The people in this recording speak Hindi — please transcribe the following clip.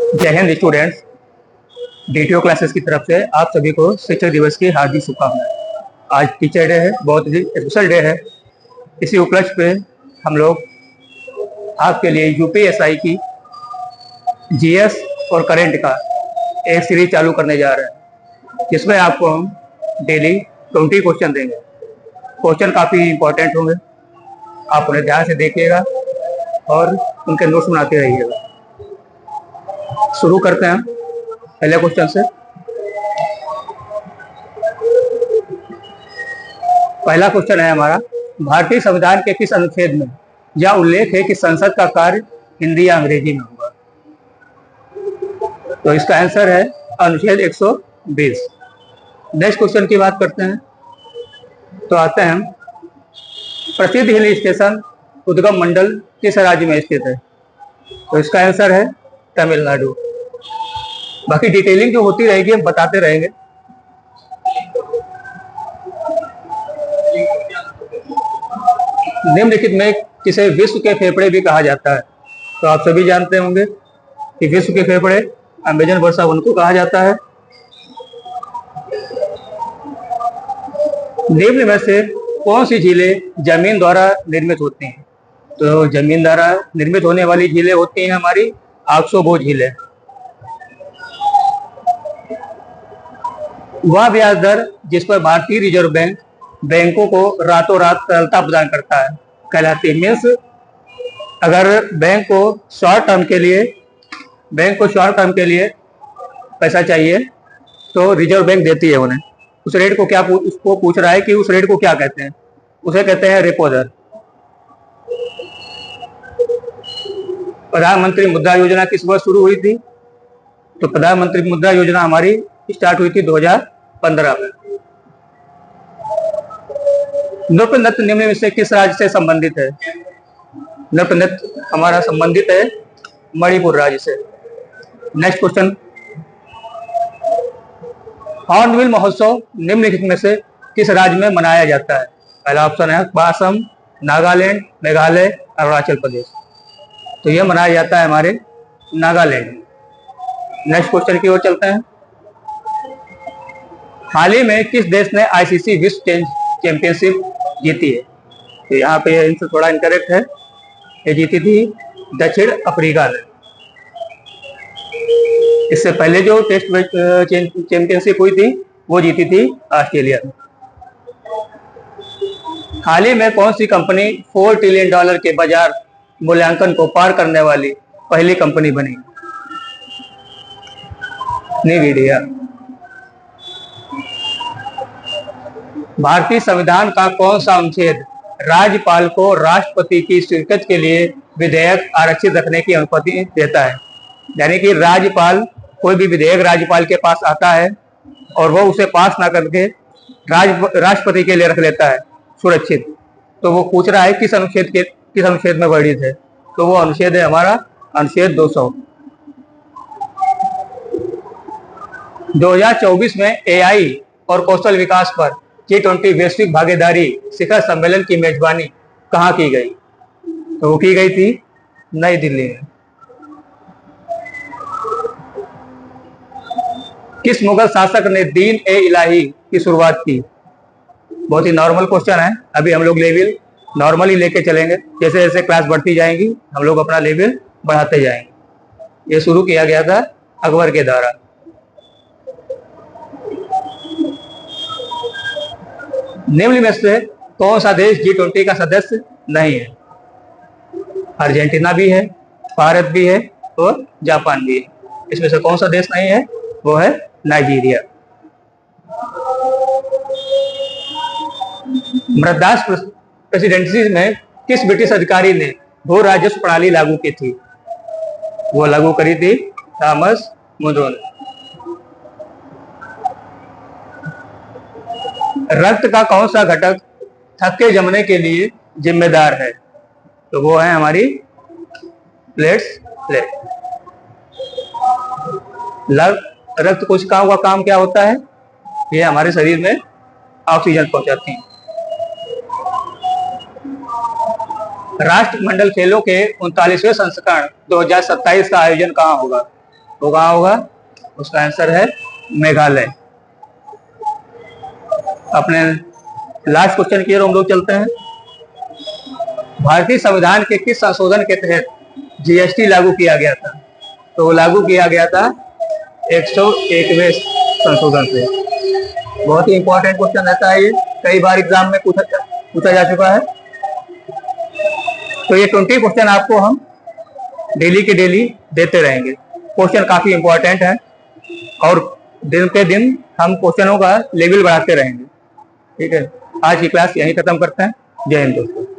जय हिंद स्टूडेंट्स। डीटीओ क्लासेस की तरफ से आप सभी को शिक्षक दिवस की हार्दिक शुभकामनाएं। आज टीचर डे है, बहुत ही स्पेशल डे है। इसी उपलक्ष्य पे हम लोग आपके लिए यूपीएसआई की जीएस और करंट का एक सीरीज चालू करने जा रहे हैं, जिसमें आपको हम डेली 20 क्वेश्चन देंगे। क्वेश्चन काफ़ी इंपॉर्टेंट होंगे, आप उन्हें ध्यान से देखिएगा और उनके नोट्स बनाते रहिएगा। शुरू करते हैं पहले क्वेश्चन से। पहला क्वेश्चन है हमारा, भारतीय संविधान के किस अनुच्छेद में यह उल्लेख है कि संसद का कार्य हिंदी या अंग्रेजी में होगा? तो इसका आंसर है अनुच्छेद 120। नेक्स्ट क्वेश्चन की बात करते हैं तो आते हैं, प्रसिद्ध हिल स्टेशन उद्गम मंडल किस राज्य में स्थित है? तो इसका आंसर है तमिलनाडु। बाकी डिटेलिंग जो होती रहेगी हम बताते रहेंगे। निम्नलिखित में किसे विश्व के फेफड़े भी कहा जाता है? तो आप सभी जानते होंगे कि विश्व के फेफड़े अमेजन वर्षा वन को कहा जाता है। निम्न में से कौन सी झीलें जमीन द्वारा निर्मित होती हैं? तो जमीन द्वारा निर्मित होने वाली झीलें होती हैं हमारी आक्सो झीलें। वह ब्याज दर जिस पर भारतीय रिजर्व बैंक बैंकों को रातों रात तरलता प्रदान करता है कहलाती है। मीन्स अगर बैंक को शॉर्ट टर्म के लिए पैसा चाहिए तो रिजर्व बैंक देती है उन्हें। उस रेट को क्या उसको पूछ रहा है कि उस रेट को क्या कहते हैं? उसे कहते हैं रेपो दर। प्रधानमंत्री मुद्रा योजना किस वर्ष शुरू हुई थी? तो प्रधानमंत्री मुद्रा योजना हमारी स्टार्ट हुई थी 2015 में। नृत्य नृत्य निम्न में से किस राज्य से संबंधित है? नृत्य नृत्य हमारा संबंधित है मणिपुर राज्य से। नेक्स्ट क्वेश्चन, हॉर्नबिल महोत्सव निम्नलिखित में से किस राज्य में मनाया जाता है? पहला ऑप्शन है असम, नागालैंड, मेघालय, अरुणाचल प्रदेश। तो यह मनाया जाता है हमारे नागालैंड। नेक्स्ट क्वेश्चन की ओर चलते हैं। हाल ही में किस देश ने आईसीसी विश्व चैंपियनशिप जीती है? तो यहाँ पे आंसर थोड़ा इनकरेक्ट है, ये जीती थी दक्षिण अफ्रीका ने। इससे पहले जो टेस्ट चैंपियनशिप हुई थी वो जीती थी ऑस्ट्रेलिया ने। हाल ही में कौन सी कंपनी $4 ट्रिलियन के बाजार मूल्यांकन को पार करने वाली पहली कंपनी बनी? NVIDIA। भारतीय संविधान का कौन सा अनुच्छेद राज्यपाल को राष्ट्रपति की स्वीकृति के लिए विधेयक आरक्षित रखने की अनुमति देता है? यानी कि राज्यपाल कोई भी विधेयक राज्यपाल के पास आता है और वो उसे पास ना करके राष्ट्रपति के लिए रख लेता है सुरक्षित, तो वो पूछ रहा है किस अनुच्छेद में वर्णित है? तो वो अनुच्छेद है हमारा अनुच्छेद 200। 2024 में AI और कौशल विकास पर G20 वैश्विक भागीदारी शिखर सम्मेलन की मेजबानी कहाँ की गई? तो वो की गई थी नई दिल्ली में। किस मुगल शासक ने दीन ए इलाही की शुरुआत की? बहुत ही नॉर्मल क्वेश्चन है, अभी हम लोग लेवल नॉर्मली लेके चलेंगे। जैसे जैसे क्लास बढ़ती जाएंगी हम लोग अपना लेवल बढ़ाते जाएंगे। ये शुरू किया गया था अकबर के द्वारा। निम्न में से कौन सा देश G20 का सदस्य नहीं है? अर्जेंटीना भी है, भारत भी है और जापान भी है। इसमें से कौन सा देश नहीं है? वो है नाइजीरिया। मद्रास प्रेसिडेंसी में किस ब्रिटिश अधिकारी ने भू राजस्व प्रणाली लागू की थी? वो लागू करी थी थॉमस मुनरो ने। रक्त का कौन सा घटक थक्के जमने के लिए जिम्मेदार है? तो वो है हमारी प्लेट। रक्त कोशिकाओं का काम क्या होता है? ये हमारे शरीर में ऑक्सीजन पहुंचाती हैं। राष्ट्रमंडल खेलों के 39वें संस्करण 2027 का आयोजन कहाँ होगा? वो कहाँ होगा? उसका आंसर है मेघालय। अपने लास्ट क्वेश्चन की ओर हम लोग चलते हैं। भारतीय संविधान के किस संशोधन के तहत जीएसटी लागू किया गया था? तो वो लागू किया गया था 101वें संशोधन से। बहुत ही इंपॉर्टेंट क्वेश्चन रहता है ये, कई बार एग्जाम में पूछा जा चुका है। तो ये 20 क्वेश्चन आपको हम डेली के डेली देते रहेंगे। क्वेश्चन काफी इंपॉर्टेंट है और दिन पे दिन हम क्वेश्चनों का लेवल बढ़ाते रहेंगे। ठीक है, आज की क्लास यहीं खत्म करते हैं। जय हिंद दोस्तों।